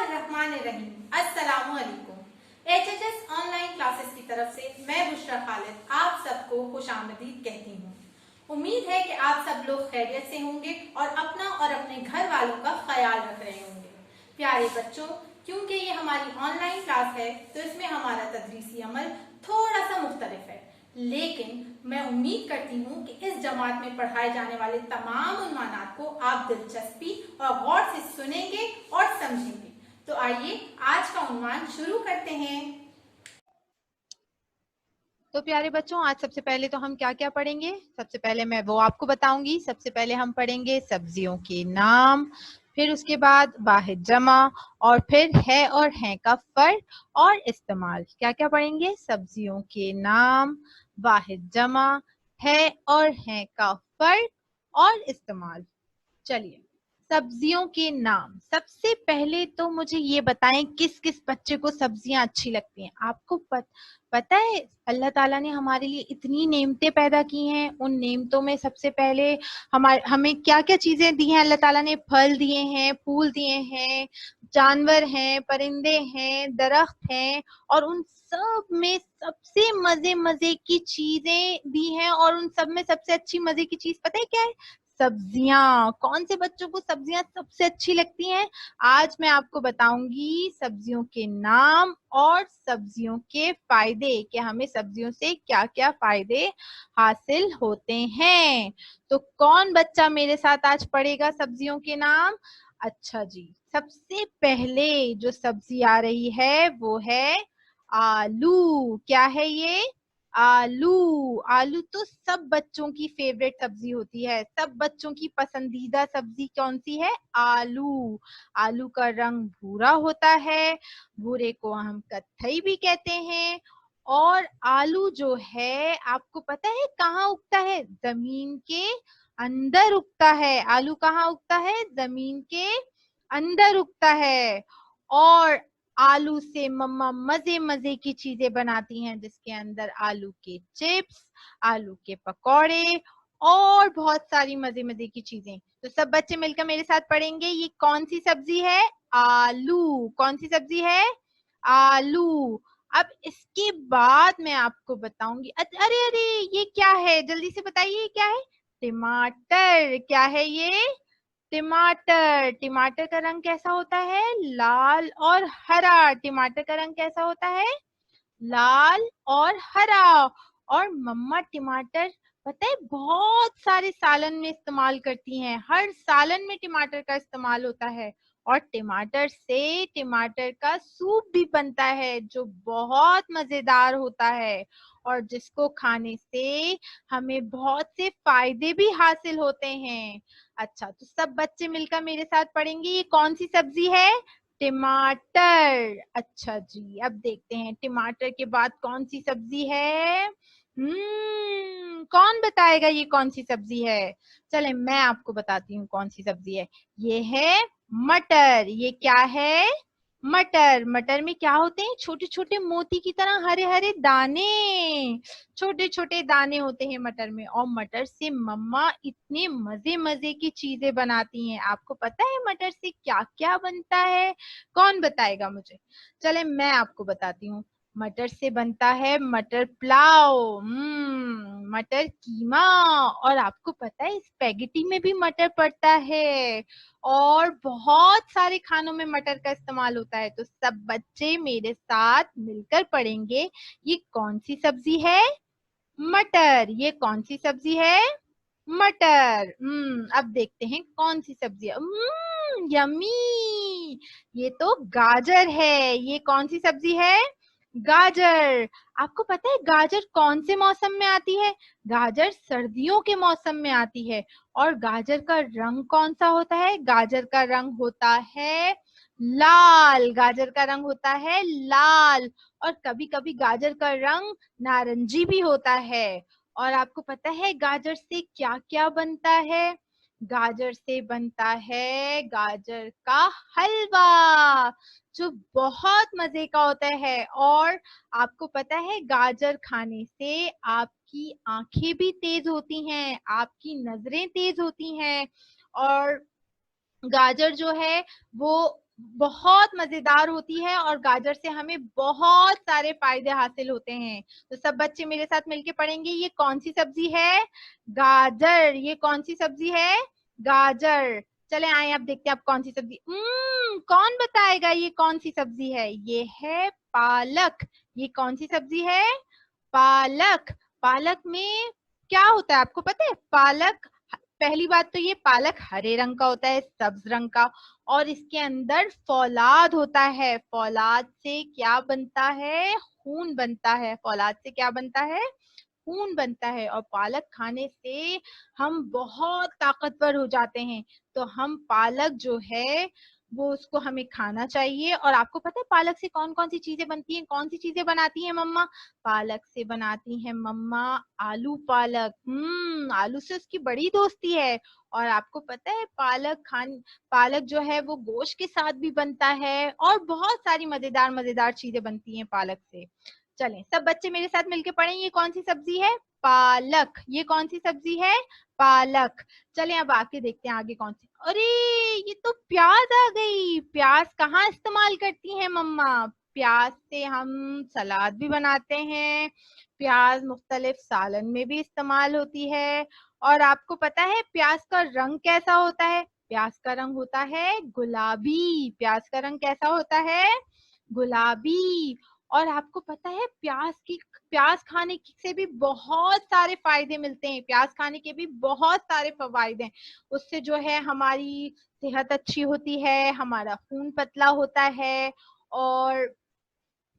बिस्मिल्लाहिर्रहमानिर्रहीम। अस्सलामु अलैकुम। एचएचएस ऑनलाइन क्लासेस की तरफ से मैं बुशरा खालिद आप सबको खुशामदीद कहती हूँ। उम्मीद है कि आप सब लोग खैरियत से होंगे और अपना और अपने घर वालों का ख्याल रख रहे होंगे। प्यारे बच्चों, क्योंकि ये हमारी ऑनलाइन क्लास है तो इसमें हमारा तदरीसी अमल थोड़ा सा मुख्तलिफ है, लेकिन मैं उम्मीद करती हूँ कि इस जमात में पढ़ाए जाने वाले तमाम उन्वानात को आप दिलचस्पी और गौर से सुनेंगे और समझेंगे। तो आइए आज का उन्वान शुरू करते हैं। तो प्यारे बच्चों, आज सबसे पहले तो हम क्या क्या पढ़ेंगे। सबसे पहले मैं वो आपको बताऊंगी। सबसे पहले हम पढ़ेंगे सब्जियों के नाम, फिर उसके बाद वाहिद जमा, और फिर है और हैं का फर्क और इस्तेमाल। क्या क्या पढ़ेंगे? सब्जियों के नाम, वाहिद जमा, है और हैं का फर्क और इस्तेमाल। चलिए, सब्जियों के नाम। सबसे पहले तो मुझे ये बताएं किस किस बच्चे को सब्जियां अच्छी लगती हैं। आपको पता है अल्लाह ताला ने हमारे लिए इतनी नेमतें पैदा की हैं। उन नेमतों में सबसे पहले हमें क्या क्या चीजें दी हैं अल्लाह ताला ने? फल दिए हैं, फूल दिए हैं, जानवर हैं, परिंदे हैं, दरख्त हैं, और उन सब में सबसे मजे मजे की चीजें दी हैं। और उन सब में सबसे अच्छी मजे की चीज पता है क्या है? सब्जियां। कौन से बच्चों को सब्जियां सबसे अच्छी लगती हैं? आज मैं आपको बताऊंगी सब्जियों के नाम और सब्जियों के फायदे, कि हमें सब्जियों से क्या क्या फायदे हासिल होते हैं। तो कौन बच्चा मेरे साथ आज पढ़ेगा सब्जियों के नाम? अच्छा जी, सबसे पहले जो सब्जी आ रही है वो है आलू। क्या है ये? आलू। आलू तो सब बच्चों की फेवरेट सब्जी होती है। सब बच्चों की पसंदीदा सब्जी कौन सी है? आलू। आलू का रंग भूरा होता है, भूरे को हम कत्थई भी कहते हैं। और आलू जो है, आपको पता है कहाँ उगता है? जमीन के अंदर उगता है। आलू कहाँ उगता है? जमीन के अंदर उगता है। और आलू से मम्मा मजे मजे की चीजें बनाती हैं, जिसके अंदर आलू के चिप्स, आलू के पकौड़े और बहुत सारी मजे मजे की चीजें। तो सब बच्चे मिलकर मेरे साथ पढ़ेंगे, ये कौन सी सब्जी है? आलू। कौन सी सब्जी है? आलू। अब इसके बाद मैं आपको बताऊंगी। अरे अरे, ये क्या है? जल्दी से बताइए क्या है? टमाटर। क्या है ये? टमाटर। टमाटर का रंग कैसा होता है? लाल और हरा। टमाटर का रंग कैसा होता है? लाल और हरा। और मम्मा टमाटर पता है बहुत सारे सालन में इस्तेमाल करती हैं। हर सालन में टमाटर का इस्तेमाल होता है। और टमाटर से टमाटर का सूप भी बनता है, जो बहुत मजेदार होता है और जिसको खाने से हमें बहुत से फायदे भी हासिल होते हैं। अच्छा, तो सब बच्चे मिलकर मेरे साथ पढ़ेंगे, ये कौन सी सब्जी है? टमाटर। अच्छा जी, अब देखते हैं टमाटर के बाद कौन सी सब्जी है। कौन बताएगा ये कौन सी सब्जी है? चले मैं आपको बताती हूँ कौन सी सब्जी है। ये है मटर। ये क्या है? मटर। मटर में क्या होते हैं? छोटे छोटे मोती की तरह हरे हरे दाने। छोटे छोटे दाने होते हैं मटर में। और मटर से मम्मा इतने मजे मजे की चीजें बनाती हैं। आपको पता है मटर से क्या क्या बनता है? कौन बताएगा मुझे? चले मैं आपको बताती हूँ। मटर से बनता है मटर पुलाव, मटर कीमा। और आपको पता है स्पेगेटी में भी मटर पड़ता है। और बहुत सारे खानों में मटर का इस्तेमाल होता है। तो सब बच्चे मेरे साथ मिलकर पढ़ेंगे, ये कौन सी सब्जी है? मटर। ये कौन सी सब्जी है? मटर। अब देखते हैं कौन सी सब्जी है। यमी। ये तो गाजर है। ये कौन सी सब्जी है? गाजर। आपको पता है गाजर कौन से मौसम में आती है? गाजर सर्दियों के मौसम में आती है। और गाजर का रंग कौन सा होता है? गाजर का रंग होता है लाल। गाजर का रंग होता है लाल। और कभी कभी गाजर का रंग नारंगी भी होता है। और आपको पता है गाजर से क्या क्या बनता है? गाजर से बनता है गाजर का हलवा, जो बहुत मजे का होता है। और आपको पता है गाजर खाने से आपकी आंखें भी तेज होती हैं, आपकी नजरें तेज होती हैं। और गाजर जो है वो बहुत मजेदार होती है और गाजर से हमें बहुत सारे फायदे हासिल होते हैं। तो सब बच्चे मेरे साथ मिलके पढ़ेंगे, ये कौन सी सब्जी है? गाजर। ये कौन सी सब्जी है? गाजर। चले आए अब देखते हैं आप कौन सी सब्जी। कौन बताएगा ये कौन सी सब्जी है? ये है पालक। ये कौन सी सब्जी है? पालक। पालक में क्या होता है आपको पता है? पालक, पहली बात तो ये पालक हरे रंग का होता है, सब्ज रंग का, और इसके अंदर फौलाद होता है। फौलाद से क्या बनता है? खून बनता है। फौलाद से क्या बनता है? खून बनता है। और पालक खाने से हम बहुत ताकतवर हो जाते हैं। तो हम पालक जो है वो उसको हमें खाना चाहिए। और आपको पता है पालक से कौन कौन सी चीजें बनती हैं? कौन सी चीजें बनाती हैं मम्मा? पालक से बनाती हैं मम्मा आलू पालक। आलू से उसकी बड़ी दोस्ती है। और आपको पता है पालक जो है वो गोश्त के साथ भी बनता है, और बहुत सारी मजेदार मजेदार चीजें बनती हैं पालक से। चलें सब बच्चे मेरे साथ मिलके पढ़ें, ये कौन सी सब्जी है? पालक। ये कौन सी सब्जी है? पालक। चलें अब आके देखते हैं आगे कौन सी। अरे ये तो प्याज आ गई। प्याज कहाँ इस्तेमाल करती हैं मम्मा? प्याज से हम सलाद भी बनाते हैं। प्याज मुख्तलिफ सालन में भी इस्तेमाल होती है। और आपको पता है प्याज का रंग कैसा होता है? प्याज का रंग होता है गुलाबी। प्याज का रंग कैसा होता है? गुलाबी। और आपको पता है प्याज खाने से भी बहुत सारे फायदे मिलते हैं। प्याज खाने के भी बहुत सारे फवायद हैं। उससे जो है हमारी सेहत अच्छी होती है, हमारा खून पतला होता है, और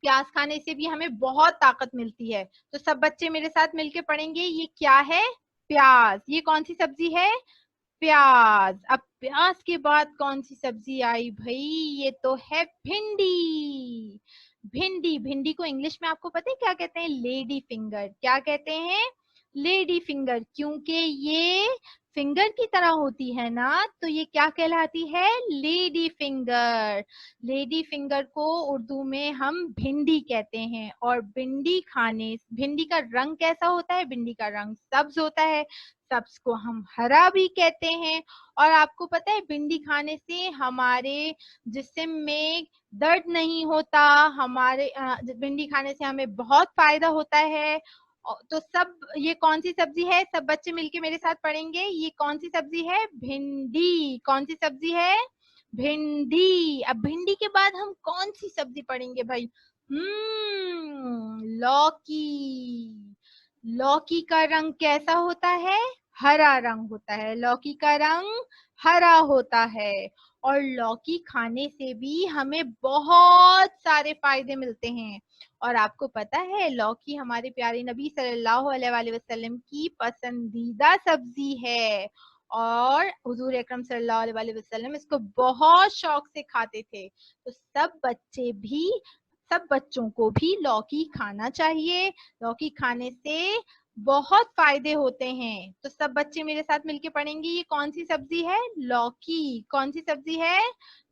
प्याज खाने से भी हमें बहुत ताकत मिलती है। तो सब बच्चे मेरे साथ मिलके पढ़ेंगे, ये क्या है? प्याज। ये कौन सी सब्जी है? प्याज। अब प्याज के बाद कौन सी सब्जी आई भाई? ये तो है भिंडी। भिंडी। भिंडी को इंग्लिश में आपको पता है क्या कहते हैं? Lady finger. क्या कहते हैं? Lady finger. क्योंकि ये फिंगर की तरह होती है ना, तो ये क्या कहलाती है? Lady finger. लेडी फिंगर को उर्दू में हम भिंडी कहते हैं। और भिंडी का रंग कैसा होता है? भिंडी का रंग सब्ज होता है। सब्ज को हम हरा भी कहते हैं। और आपको पता है भिंडी खाने से हमारे जिस्म में दर्द नहीं होता। भिंडी खाने से हमें बहुत फायदा होता है। तो सब ये कौन सी सब्जी है? सब बच्चे मिलके मेरे साथ पढ़ेंगे, ये कौन सी सब्जी है? भिंडी। कौन सी सब्जी है? भिंडी। अब भिंडी के बाद हम कौन सी सब्जी पढ़ेंगे भाई? लौकी। लौकी का रंग कैसा होता है? हरा रंग होता है। लौकी का रंग हरा होता है। और लौकी खाने से भी हमें बहुत सारे फायदे मिलते हैं। और आपको पता है लौकी हमारे प्यारे नबी सल्लल्लाहु अलैहि वसल्लम की पसंदीदा सब्जी है। और हुजूर अकरम सल्लल्लाहु अलैहि वसल्लम इसको बहुत शौक से खाते थे। तो सब बच्चों को भी लौकी खाना चाहिए। लौकी खाने से बहुत फायदे होते हैं। तो सब बच्चे मेरे साथ मिलके पढ़ेंगे, ये कौन सी सब्जी है? लौकी। कौन सी सब्जी है?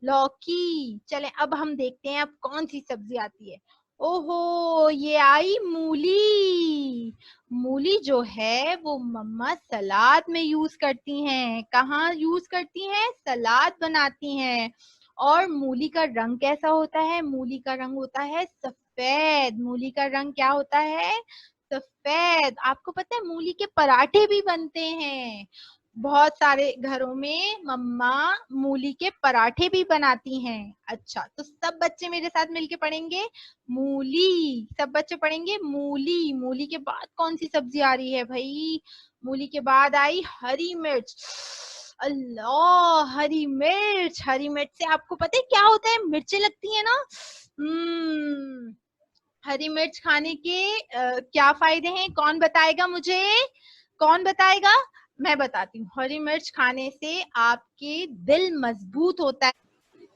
लौकी। चलें अब हम देखते हैं अब कौन सी सब्जी आती है। ओहो ये आई मूली। मूली जो है वो मम्मा सलाद में यूज करती हैं। कहाँ यूज करती हैं? सलाद बनाती हैं। और मूली का रंग कैसा होता है? मूली का रंग होता है सफेद। मूली का रंग क्या होता है? सफेद। आपको पता है मूली के पराठे भी बनते हैं। बहुत सारे घरों में मम्मा मूली के पराठे भी बनाती हैं। अच्छा तो सब बच्चे मेरे साथ मिलके पढ़ेंगे मूली। सब बच्चे पढ़ेंगे मूली। मूली के बाद कौन सी सब्जी आ रही है भाई? मूली के बाद आई हरी मिर्च। अल्लाह हरी मिर्च। हरी मिर्च से आपको पता है क्या होता है? मिर्चें लगती है ना। हरी मिर्च खाने के क्या फायदे हैं? कौन बताएगा मुझे? कौन बताएगा? मैं बताती हूँ। हरी मिर्च खाने से आपके दिल मजबूत होता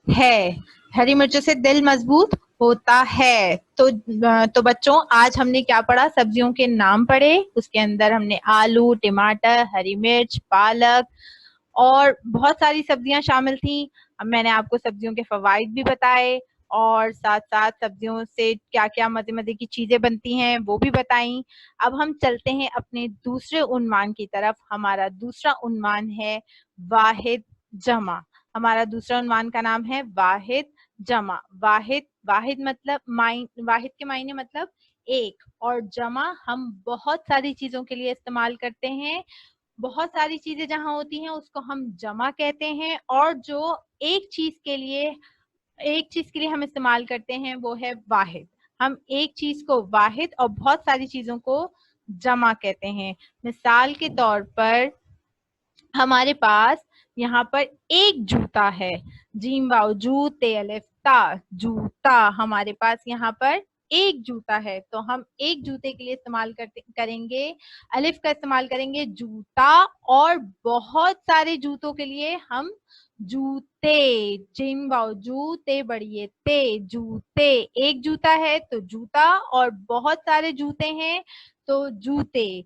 है। हरी मिर्चों से दिल मजबूत होता है। तो बच्चों आज हमने क्या पढ़ा? सब्जियों के नाम पढ़े। उसके अंदर हमने आलू, टमाटर, हरी मिर्च, पालक और बहुत सारी सब्जियां शामिल थी। अब मैंने आपको सब्जियों के फवाइद भी बताए, और साथ साथ सब्जियों से क्या क्या मजे मजे की चीजें बनती हैं वो भी बताई। अब हम चलते हैं अपने दूसरे उन्वान की तरफ। हमारा दूसरा उन्वान है वाहिद जमा। हमारा दूसरा उन्वान का नाम है वाहिद जमा। वाहिद, वाहिद मतलब वाहिद के मायने मतलब एक, और जमा हम बहुत सारी चीजों के लिए इस्तेमाल करते हैं। बहुत सारी चीजें जहां होती हैं उसको हम जमा कहते हैं, और जो एक चीज के लिए हम इस्तेमाल करते हैं वो है वाहिद। हम एक चीज को वाहिद और बहुत सारी चीजों को जमा कहते हैं। मिसाल के तौर पर हमारे पास यहाँ पर एक जूता है, जीम वाव जू ते अलिफ ता, जूता। हमारे पास यहाँ पर एक जूता है, तो हम एक जूते के लिए इस्तेमाल करेंगे अलिफ का इस्तेमाल करेंगे जूता, और बहुत सारे जूतों के लिए हम जूते, जिम वाव जूते बढ़िए ते, जूते। एक जूता है तो जूता, और बहुत सारे जूते हैं तो जूते।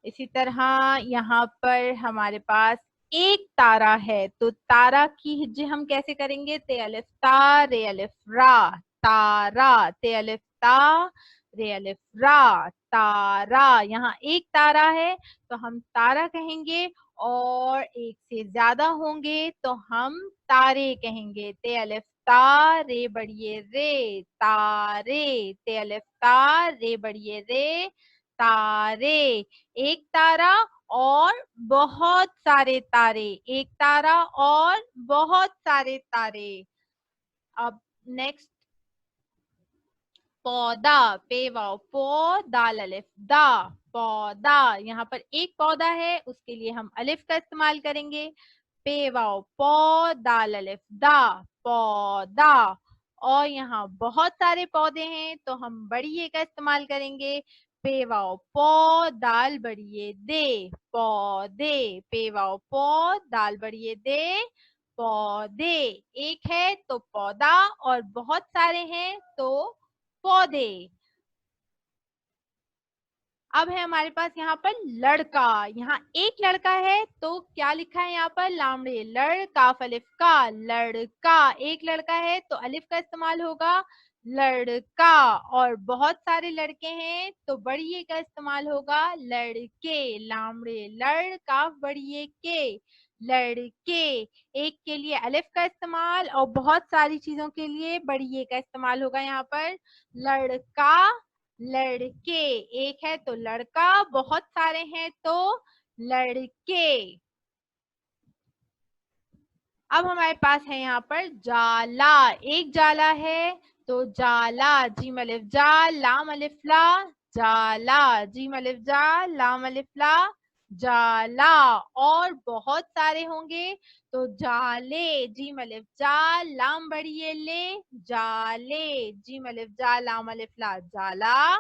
इसी तरह यहाँ पर हमारे पास एक तारा है, तो तारा की हिज्जे हम कैसे करेंगे? ते अलिफ ता रे अलिफ रा, तारा। ते अलिफ ता रे अलिफ रा, तारा। यहाँ एक तारा है तो हम तारा कहेंगे, और एक से ज्यादा होंगे तो हम तारे कहेंगे। ते अलिफ ता रे बढ़िए रे, तारे। ते अलिफ ता रे बढ़िए रे, तारे। एक तारा और बहुत सारे तारे, एक तारा और बहुत सारे तारे। अब नेक्स्ट, पौधा, पे वाव पौ दाल अलिफ दा, पौधा। यहाँ पर एक पौधा है, उसके लिए हम अलिफ का इस्तेमाल करेंगे। पे वाव पौ दाल अलिफ दा, पौधा। और यहाँ बहुत सारे पौधे हैं तो हम बड़ी ए का इस्तेमाल करेंगे। पे वाव पौ दाल बड़ी ए दे, पौधे। पे वाव पौ दाल बड़ी ए दे, पौधे। एक है तो पौधा, और बहुत सारे हैं तो पौधे। अब है हमारे पास यहाँ पर लड़का। यहाँ एक लड़का है तो क्या लिखा है यहाँ पर? लामड़े लड़का अलिफ का, लड़का। एक लड़का है तो अलिफ का इस्तेमाल होगा लड़का, और बहुत सारे लड़के हैं तो बड़ी ए का इस्तेमाल होगा लड़के। लामड़े लड़का बड़ी ए के, लड़के। एक के लिए अलिफ का इस्तेमाल और बहुत सारी चीजों के लिए बड़ी ए का इस्तेमाल होगा यहाँ पर। लड़का, लड़के। एक है तो लड़का, बहुत सारे हैं तो लड़के। अब हमारे पास है यहाँ पर जाला। एक जाला है तो जाला, जीम अलिफ जा लाम अलिफ ला, जाला। जीम अलिफ जा लाम अलिफ ला, जाला। और बहुत सारे होंगे तो जाले, जीम अलिफ जा लाम बड़ी ए ले, जाले। जीम अलिफ जा लाम अलिफ ला, जाला।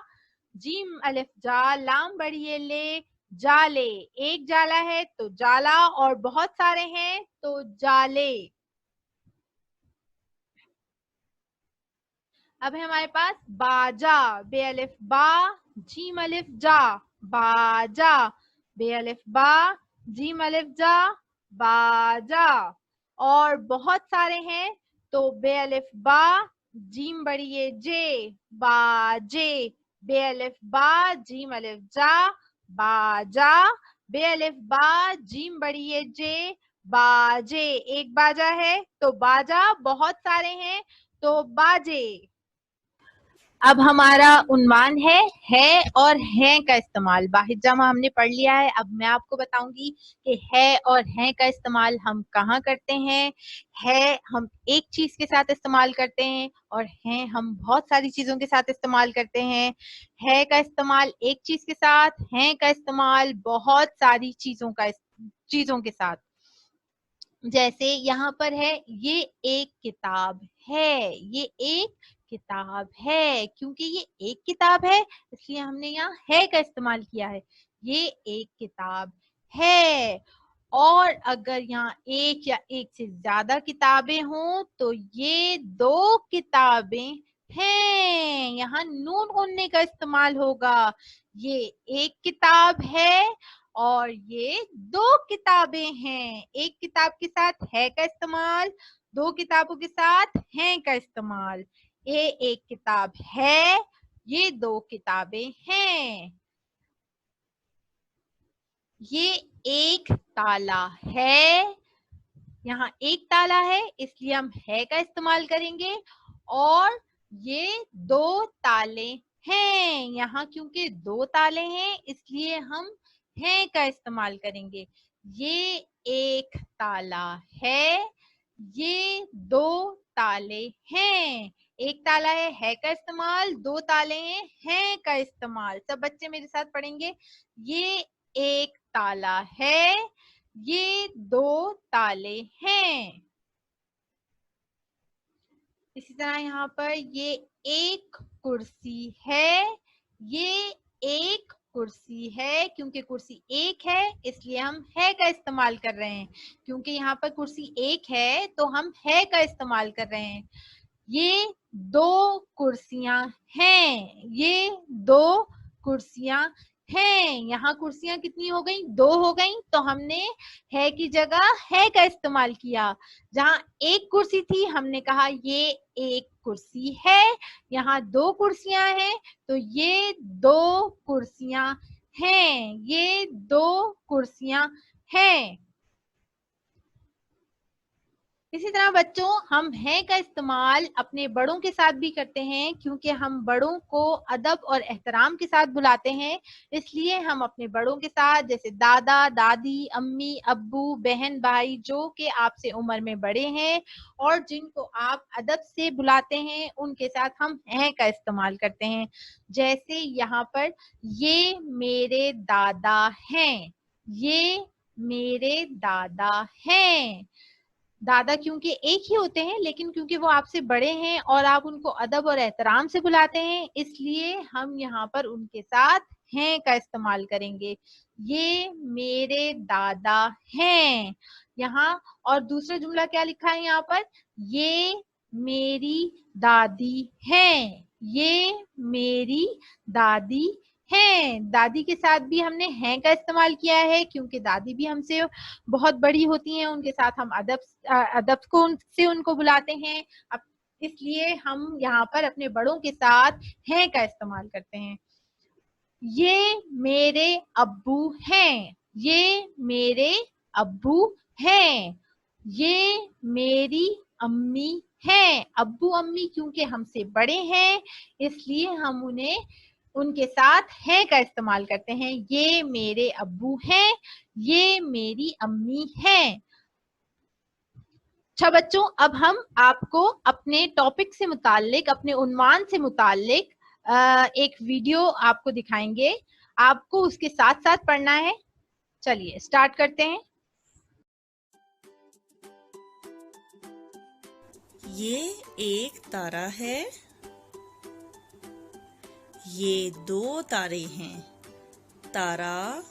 जीम अलिफ जा लाम बड़ी ए ले, जाले। एक जाला है तो जाला, और बहुत सारे हैं तो जाले। अब है हमारे पास बाजा। बे अलिफ बा, जीम अलिफ जा, बाजा। बे अलिफ बा, जीम अलिफ जा, बाजा। और बहुत सारे हैं तो बे अलिफ बा, जीम बड़ी ए जे, बाजे। बे अलिफ बा, जीम अलिफ जा, बाजा। बे अलिफ बा, जीम बड़ी ए जे, बाजे। एक बाजा है तो बाजा, बहुत सारे हैं तो बाजे। अब हमारा उन्वान है और हैं का इस्तेमाल। वाहिद जमा हमने पढ़ लिया है। अब मैं आपको बताऊंगी कि है और हैं का इस्तेमाल हम कहाँ करते हैं। है हम एक चीज के साथ इस्तेमाल करते हैं, और हैं हम बहुत सारी चीजों के साथ इस्तेमाल करते हैं। है का इस्तेमाल एक चीज के साथ, हैं का इस्तेमाल बहुत सारी चीजों के साथ। जैसे यहाँ पर है, ये एक किताब है, ये एक किताब है। क्योंकि ये एक किताब है इसलिए हमने यहाँ है का इस्तेमाल किया है। ये एक किताब है। और अगर यहाँ एक या एक से ज्यादा किताबें हों तो ये दो किताबें हैं। यहाँ नून गुन्ने का इस्तेमाल होगा। ये एक किताब है और ये दो किताबें हैं। एक किताब के साथ है का इस्तेमाल, दो किताबों के साथ हैं का इस्तेमाल। ये एक किताब है, ये दो किताबें हैं। ये एक ताला है, यहाँ एक ताला है इसलिए हम है का इस्तेमाल करेंगे, और ये दो ताले हैं, यहाँ क्योंकि दो ताले हैं इसलिए हम है का इस्तेमाल करेंगे। ये एक ताला है, ये दो ताले हैं। एक ताला है का इस्तेमाल, दो ताले हैं का इस्तेमाल। सब बच्चे मेरे साथ पढ़ेंगे। ये एक ताला है, ये दो ताले हैं। इसी तरह यहाँ पर ये एक कुर्सी है, ये एक कुर्सी है, क्योंकि कुर्सी एक है इसलिए हम है का इस्तेमाल कर रहे हैं। क्योंकि यहाँ पर कुर्सी एक है तो हम है का इस्तेमाल कर रहे हैं। ये दो कुर्सियां हैं, ये दो कुर्सियां हैं। यहाँ कुर्सियां कितनी हो गई? दो हो गई, तो हमने है की जगह है का इस्तेमाल किया। जहाँ एक कुर्सी थी हमने कहा ये एक कुर्सी है, यहाँ दो कुर्सियां हैं तो ये दो कुर्सियां हैं, ये दो कुर्सियां हैं। इसी तरह बच्चों हम हैं का इस्तेमाल अपने बड़ों के साथ भी करते हैं, क्योंकि हम बड़ों को अदब और एहतराम के साथ बुलाते हैं। इसलिए हम अपने बड़ों के साथ, जैसे दादा दादी, अम्मी अब्बू, बहन भाई, जो कि आपसे उम्र में बड़े हैं और जिनको आप अदब से बुलाते हैं, उनके साथ हम हैं का इस्तेमाल करते हैं। जैसे यहाँ पर ये मेरे दादा हैं, ये मेरे दादा हैं। दादा क्योंकि एक ही होते हैं, लेकिन क्योंकि वो आपसे बड़े हैं और आप उनको अदब और एहतराम से बुलाते हैं, इसलिए हम यहाँ पर उनके साथ हैं का इस्तेमाल करेंगे। ये मेरे दादा हैं। यहाँ और दूसरा जुमला क्या लिखा है यहाँ पर? ये मेरी दादी हैं, ये मेरी दादी हैं। दादी के साथ भी हमने हैं का इस्तेमाल किया है, क्योंकि दादी भी हमसे बहुत बड़ी होती हैं, उनके साथ हम अदब से उनको बुलाते हैं। अब इसलिए हम यहाँ पर अपने बड़ों के साथ हैं का इस्तेमाल करते हैं। ये मेरे अब्बू हैं, ये मेरे अब्बू हैं। ये मेरी अम्मी हैं। अब्बू अम्मी क्योंकि हमसे बड़े हैं इसलिए हम उन्हें उनके साथ हैं का इस्तेमाल करते हैं। ये मेरे अब्बू हैं, ये मेरी अम्मी हैं। अच्छा बच्चों, अब हम आपको अपने टॉपिक से मुताल्लिक, अपने उन्वान से मुताल्लिक एक वीडियो आपको दिखाएंगे। आपको उसके साथ साथ पढ़ना है। चलिए स्टार्ट करते हैं। ये एक तारा है, ये दो तारे हैं। तारा,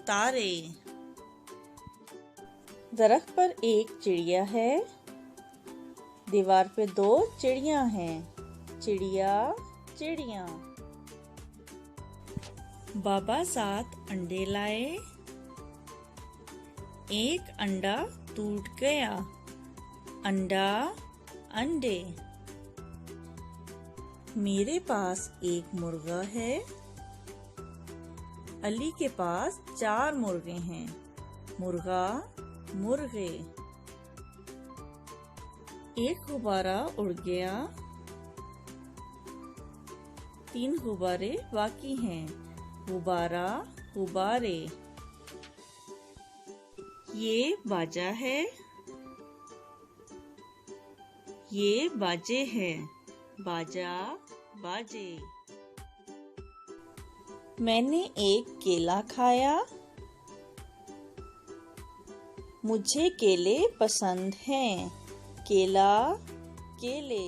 तारे। दरख्त पर एक चिड़िया है, दीवार पे दो चिड़िया हैं। चिड़िया, चिड़िया। बाबा 7 अंडे लाए, एक अंडा टूट गया। अंडा, अंडे। मेरे पास एक मुर्गा है, अली के पास 4 मुर्गे हैं। मुर्गा, मुर्गे। एक गुब्बारा उड़ गया, 3 गुब्बारे बाकी हैं। गुब्बारा, गुब्बारे। ये बाजा है, ये बाजे है। बाजा, बाजे। मैंने एक केला खाया, मुझे केले पसंद हैं। केला, केले।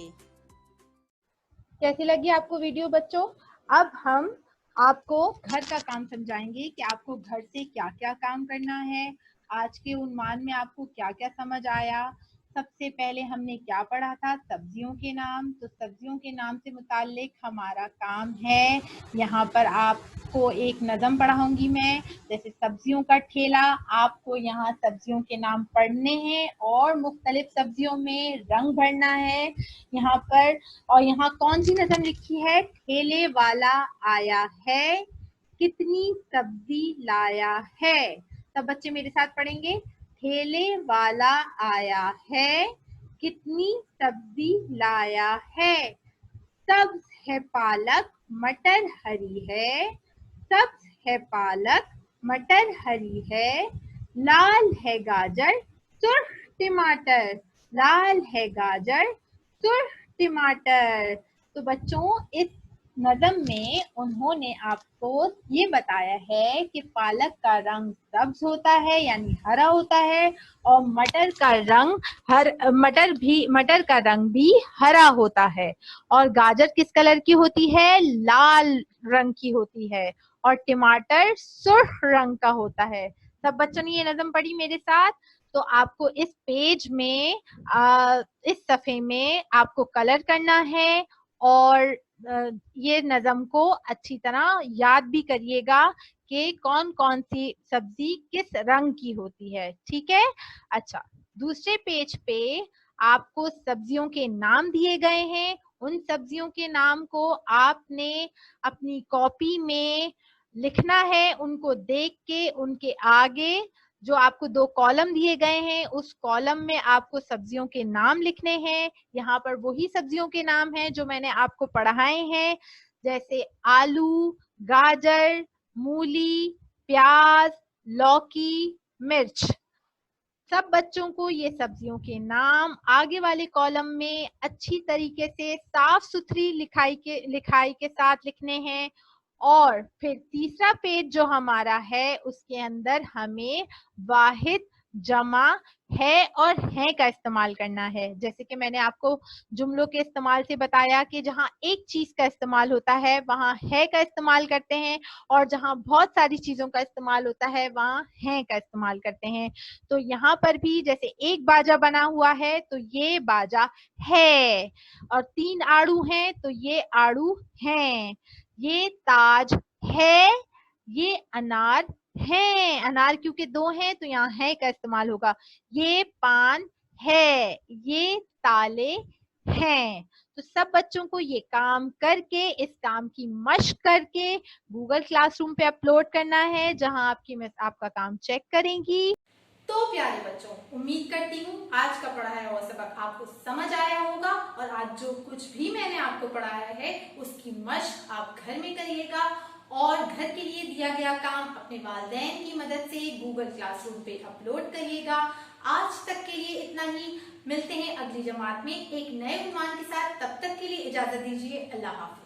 कैसी लगी आपको वीडियो बच्चों? अब हम आपको घर का काम समझाएंगे कि आपको घर से क्या क्या काम करना है। आज के उन्वान में आपको क्या क्या समझ आया? सबसे पहले हमने क्या पढ़ा था? सब्जियों के नाम। तो सब्जियों के नाम से मुताल्लिक हमारा काम है, यहाँ पर आपको एक नज़म पढ़ाऊंगी मैं। जैसे सब्जियों का ठेला, आपको यहाँ सब्जियों के नाम पढ़ने हैं और मुख्तलिफ सब्जियों में रंग भरना है यहाँ पर। और यहाँ कौन सी नज़म लिखी है? ठेले वाला आया है, कितनी सब्जी लाया है। सब बच्चे मेरे साथ पढ़ेंगे। ठेले वाला आया है, कितनी सब्जी लाया है? सब्ज है पालक, मटर हरी है, सब्ज है पालक, मटर हरी है, लाल है गाजर, सुर्ख टमाटर, लाल है गाजर, सुर्ख टमाटर। तो बच्चों, इस नज़म में उन्होंने आपको ये बताया है कि पालक का रंग सब्ज होता है यानी हरा होता है, और मटर का रंग भी हरा होता है, और गाजर किस कलर की होती है? लाल रंग की होती है, और टमाटर सुर्ख रंग का होता है। सब बच्चों ने ये नज़म पढ़ी मेरे साथ? तो आपको इस पेज में इस सफ़े में आपको कलर करना है, और ये नज़म को अच्छी तरह याद भी करिएगा कि कौन कौन सी सब्जी किस रंग की होती है। ठीक है? अच्छा, दूसरे पेज पे आपको सब्जियों के नाम दिए गए हैं। उन सब्जियों के नाम को आपने अपनी कॉपी में लिखना है। उनको देख के उनके आगे जो आपको 2 कॉलम दिए गए हैं, उस कॉलम में आपको सब्जियों के नाम लिखने हैं। यहाँ पर वही सब्जियों के नाम हैं जो मैंने आपको पढ़ाए हैं, जैसे आलू, गाजर, मूली, प्याज, लौकी, मिर्च। सब बच्चों को ये सब्जियों के नाम आगे वाले कॉलम में अच्छी तरीके से साफ सुथरी लिखाई के साथ लिखने हैं। और फिर तीसरा पेज जो हमारा है, उसके अंदर हमें वाहिद, जमा, है और हैं का इस्तेमाल करना है। जैसे कि मैंने आपको जुमलों के इस्तेमाल से बताया कि जहाँ एक चीज का इस्तेमाल होता है वहाँ है का इस्तेमाल करते हैं, और जहाँ बहुत सारी चीजों का इस्तेमाल होता है वहाँ हैं का इस्तेमाल करते हैं। तो यहाँ पर भी जैसे एक बाजा बना हुआ है तो ये बाजा है, और 3 आड़ू हैं तो ये आड़ू हैं, ये ताज है, ये अनार है, अनार क्योंकि 2 हैं तो यहाँ है का इस्तेमाल होगा, ये पान है, ये ताले हैं। तो सब बच्चों को ये काम करके, इस काम की मशक करके गूगल क्लासरूम पे अपलोड करना है, जहां आपकी मिस आपका काम चेक करेंगी। तो प्यारे बच्चों, उम्मीद करती हूँ आज का पढ़ाया हुआ सबक आपको समझ आया होगा, और आज जो कुछ भी मैंने आपको पढ़ाया है उसकी मशक आप घर में करिएगा, और घर के लिए दिया गया काम अपने वालिदैन की मदद से गूगल क्लासरूम पे अपलोड करिएगा। आज तक के लिए इतना ही। मिलते हैं अगली जमात में एक नए उन्वान के साथ। तब तक के लिए इजाजत दीजिए। अल्लाह हाफिज।